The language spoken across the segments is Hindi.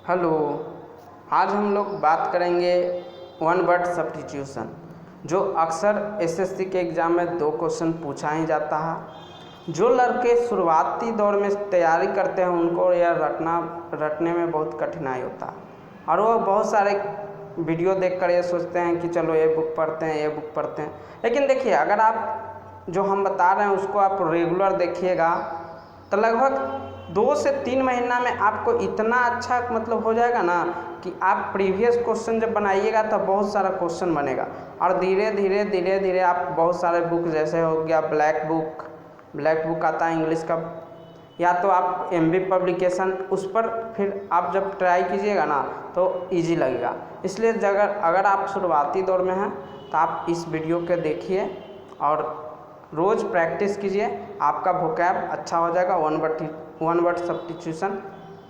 हेलो। आज हम लोग बात करेंगे वन वर्ड सब्स्टिट्यूशन, जो अक्सर एसएससी के एग्ज़ाम में 2 क्वेश्चन पूछा ही जाता है। जो लड़के शुरुआती दौर में तैयारी करते हैं उनको यह रटने में बहुत कठिनाई होता है और वो बहुत सारे वीडियो देखकर ये सोचते हैं कि चलो ये बुक पढ़ते हैं, ये बुक पढ़ते हैं। लेकिन देखिए, अगर आप जो हम बता रहे हैं उसको आप रेगुलर देखिएगा तो लगभग 2 से 3 महीना में आपको इतना अच्छा मतलब हो जाएगा ना कि आप प्रीवियस क्वेश्चन जब बनाइएगा तो बहुत सारा क्वेश्चन बनेगा और धीरे धीरे आप बहुत सारे बुक, जैसे हो गया ब्लैक बुक आता है इंग्लिश का, या तो आप एमबी पब्लिकेशन, उस पर फिर आप जब ट्राई कीजिएगा ना तो इजी लगेगा। इसलिए अगर आप शुरुआती दौर में हैं तो आप इस वीडियो को देखिए और रोज़ प्रैक्टिस कीजिए, आपका वोकैब अच्छा हो जाएगा, वन वर्ड सब्स्टिट्यूशन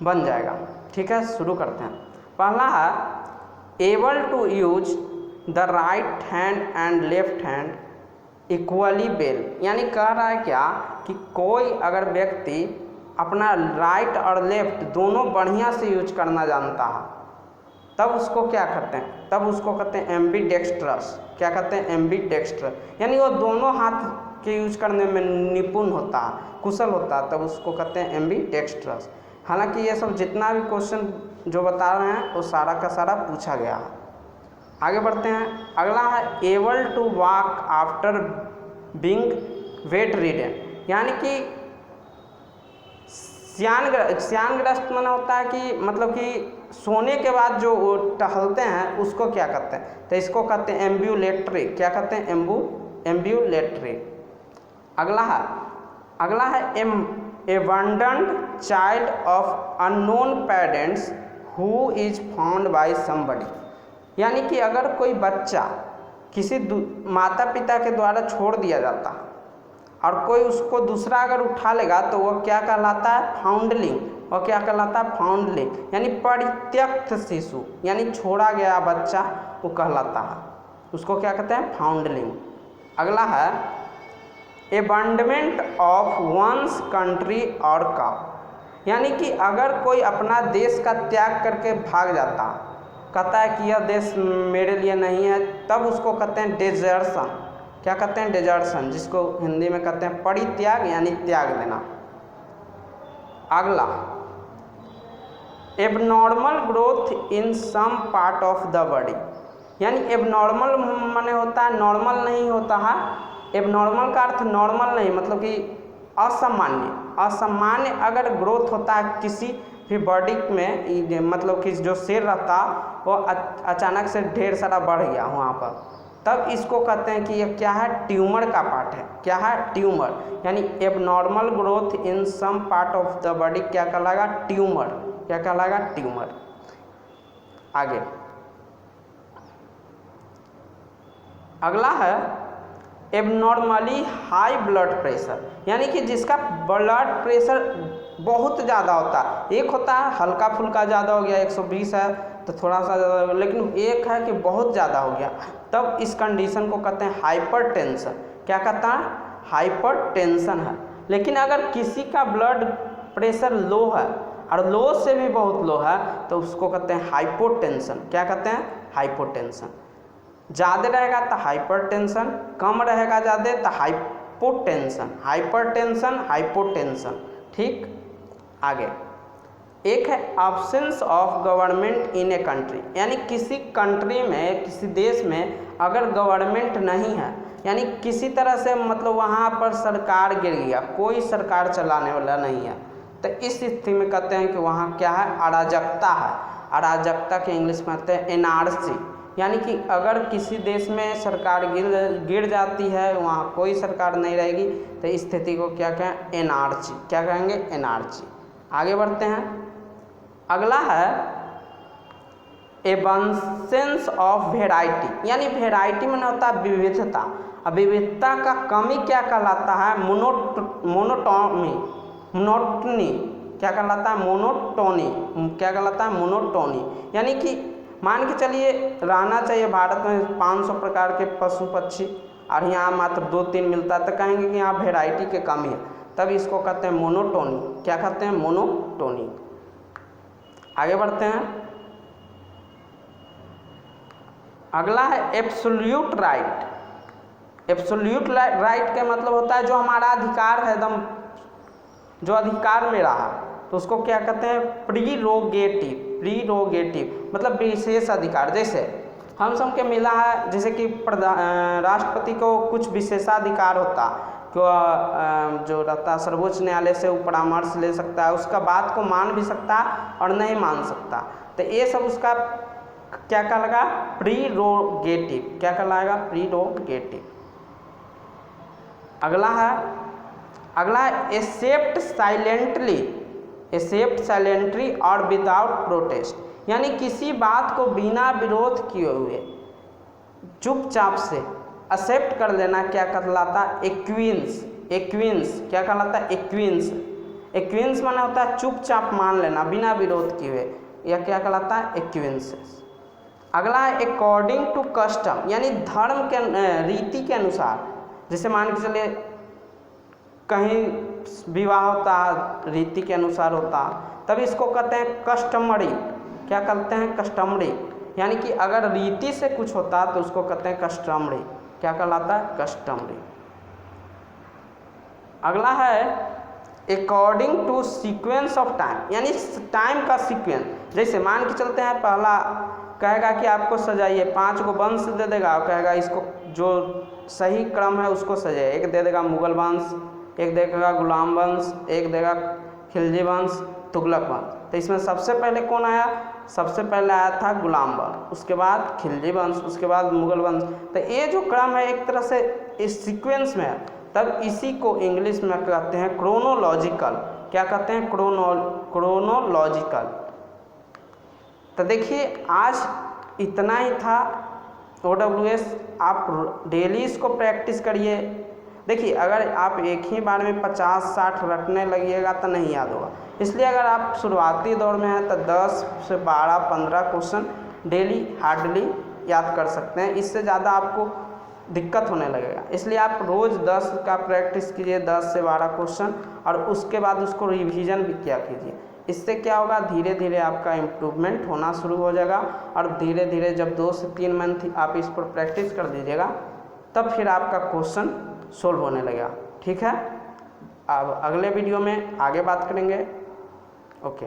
बन जाएगा। ठीक है, शुरू करते हैं। पहला है able to use the right hand and left hand equally well, यानी कह रहा है क्या कि कोई अगर व्यक्ति अपना राइट और लेफ्ट दोनों बढ़िया से यूज करना जानता है तब उसको क्या कहते हैं, तब उसको कहते हैं एम्बीडेक्स्ट्रस। क्या कहते हैं? एम्बीडेक्स्ट्रस, यानी वो दोनों हाथ के यूज करने में निपुण होता है, कुशल होता है, तब उसको कहते हैं एम्बीडेक्स्ट्रस। हालांकि ये सब जितना भी क्वेश्चन जो बता रहे हैं वो सारा का सारा पूछा गया है। आगे बढ़ते हैं। अगला है able to walk after being bedridden, यानी कि सियानग्रस्त मन होता है कि मतलब कि सोने के बाद जो टहलते हैं उसको क्या कहते हैं, तो इसको कहते हैं एम्ब्यूलेटरी। क्या कहते हैं? एम्ब्यूलेटरी। अगला है abandoned child of unknown parents who is found by somebody, यानी कि अगर कोई बच्चा किसी माता पिता के द्वारा छोड़ दिया जाता है और कोई उसको दूसरा अगर उठा लेगा तो वह क्या कहलाता है? फाउंडलिंग। वह क्या कहलाता है? फाउंडलिंग, यानी परित्यक्त शिशु, यानी छोड़ा गया बच्चा वो कहलाता है, उसको क्या कहते हैं? फाउंडलिंग। अगला है एबंडमेंट ऑफ वंस कंट्री और काउ, यानी कि अगर कोई अपना देश का त्याग करके भाग जाता है, कहता है कि यह देश मेरे लिए नहीं है, तब उसको कहते हैं डेजर्शन। क्या कहते हैं? डेजर्शन, जिसको हिंदी में कहते हैं परित्याग, यानी त्याग देना। अगला abnormal growth in some part of the body, यानी एबनॉर्मल माने होता है नॉर्मल नहीं होता है। एबनॉर्मल का अर्थ नॉर्मल नहीं, मतलब कि असामान्य अगर ग्रोथ होता है किसी भी बॉडी में, मतलब कि जो सेल रहता वो अचानक से ढेर सारा बढ़ गया वहाँ पर, तब इसको कहते हैं कि यह क्या है? ट्यूमर का पार्ट है। क्या है? ट्यूमर, यानी abnormal growth in some part of the body क्या कहलाएगा? ट्यूमर। क्या कहलाएगा? ट्यूमर। आगे अगला है एबनॉर्मली हाई ब्लड प्रेशर, यानी कि जिसका ब्लड प्रेशर बहुत ज़्यादा होता है। एक होता है हल्का फुल्का ज़्यादा हो गया, 120 है तो थोड़ा सा ज़्यादा हो गया, लेकिन एक है कि बहुत ज़्यादा हो गया, तब इस कंडीशन को कहते हैं हाइपरटेंशन। क्या कहता है? हाइपरटेंशन है। लेकिन अगर किसी का ब्लड प्रेशर लो है और लो से भी बहुत लो है तो उसको कहते हैं हाइपोटेंशन। क्या कहते हैं? हाइपोटेंशन। ज़्यादा रहेगा तो हाइपरटेंशन, कम रहेगा ज़्यादा तो हाइपोटेंशन। Hypertension, hypotension. ठीक। आगे एक है absence of government in a country, यानी किसी कंट्री में, किसी देश में अगर गवर्नमेंट नहीं है, यानी किसी तरह से मतलब वहाँ पर सरकार गिर गया, कोई सरकार चलाने वाला नहीं है, तो इस स्थिति में कहते हैं कि वहाँ क्या है? अराजकता है। अराजकता के इंग्लिश में कहते हैं एनार्सी, यानी कि अगर किसी देश में सरकार गिर जाती है, वहाँ कोई सरकार नहीं रहेगी, तो इस स्थिति को क्या कहें? एनार्ची। क्या कहेंगे? एनार्ची। आगे बढ़ते हैं। अगला है एबसेंस ऑफ वेराइटी, यानी वेराइटी में होता है विविधता। अब विविधता का कमी क्या कहलाता है? मोनोटोनी। क्या कहलाता है? मोनोटोनी। क्या कहलाता है? मोनोटोनी, यानी कि मान के चलिए रहना चाहिए भारत में 500 प्रकार के पशु पक्षी और यहाँ मात्र 2-3 मिलता है, तो कहेंगे कि यहाँ वेराइटी की कमी है, तब इसको कहते हैं मोनोटोनी। क्या कहते हैं? मोनोटोनी। आगे बढ़ते हैं। अगला है एब्सोल्यूट राइट। एब्सोल्यूट राइट का मतलब होता है जो हमारा अधिकार है, एकदम जो अधिकार में रहा, तो उसको क्या कहते हैं? प्रीरोगेटिव। प्रीरोगेटिव मतलब विशेष अधिकार। जैसे हम सब के मिला है, जैसे कि राष्ट्रपति को कुछ विशेषाधिकार होता, जो रहता सर्वोच्च न्यायालय से वो परामर्श ले सकता है, उसका बात को मान भी सकता है और नहीं मान सकता। तो ये सब उसका क्या कहलाएगा? प्रीरोगेटिव। क्या कहलाएगा? प्रीरोगेटिव। अगला है एक्सेप्ट साइलेंटली। एक्सेप्ट साइलेंटली और विदाउट प्रोटेस्ट, यानी किसी बात को बिना विरोध किए हुए चुपचाप से एक्सेप्ट कर लेना क्या कहलाता? एक्विंस। एक्विंस क्या कहलाता? एक्विंस। एक्विंस माने होता है चुपचाप मान लेना बिना विरोध किए हुए, यह क्या कहलाता है? एक्विंस। अगला है अकॉर्डिंग टू कस्टम, यानी धर्म के रीति के अनुसार। जैसे मान के चलिए कहीं विवाह होता, रीति के अनुसार होता, तब इसको कहते हैं कस्टमरी। क्या कहते हैं? कस्टमरी। यानी कि अगर रीति से कुछ होता तो उसको कहते हैं कस्टमरी। क्या कहलाता है? कस्टमरी। अगला है according to sequence of time, यानी टाइम का सीक्वेंस। जैसे मान के चलते हैं, पहला कहेगा कि आपको सजाइए, 5 को वंश दे देगा और कहेगा इसको जो सही क्रम है उसको सजाइए। एक दे देगा मुगल वंश, एक देगा गुलाम वंश, एक देगा खिलजी वंश, तुगलक वंश। तो इसमें सबसे पहले कौन आया? सबसे पहले आया था गुलाम वंश, उसके बाद खिलजी वंश, उसके बाद मुगल वंश। तो ये जो क्रम है एक तरह से इस सीक्वेंस में है, तब इसी को इंग्लिश में कहते हैं क्रोनोलॉजिकल। क्या कहते हैं? क्रोनोलॉजिकल। तो देखिए आज इतना ही था OWS। आप डेली इसको प्रैक्टिस करिए। देखिए अगर आप एक ही बार में 50-60 रटने लगिएगा तो नहीं याद होगा, इसलिए अगर आप शुरुआती दौर में हैं तो 10 से 12-15 क्वेश्चन डेली हार्डली याद कर सकते हैं। इससे ज़्यादा आपको दिक्कत होने लगेगा, इसलिए आप रोज़ 10 का प्रैक्टिस कीजिए, 10 से 12 क्वेश्चन, और उसके बाद उसको रिवीजन भी किया कीजिए। इससे क्या होगा? धीरे धीरे आपका इम्प्रूवमेंट होना शुरू हो जाएगा, और धीरे धीरे जब 2 से 3 मंथ आप इस पर प्रैक्टिस कर दीजिएगा, तब फिर आपका क्वेश्चन सोल्व होने लगेगा। ठीक है, अब अगले वीडियो में आगे बात करेंगे। ओके।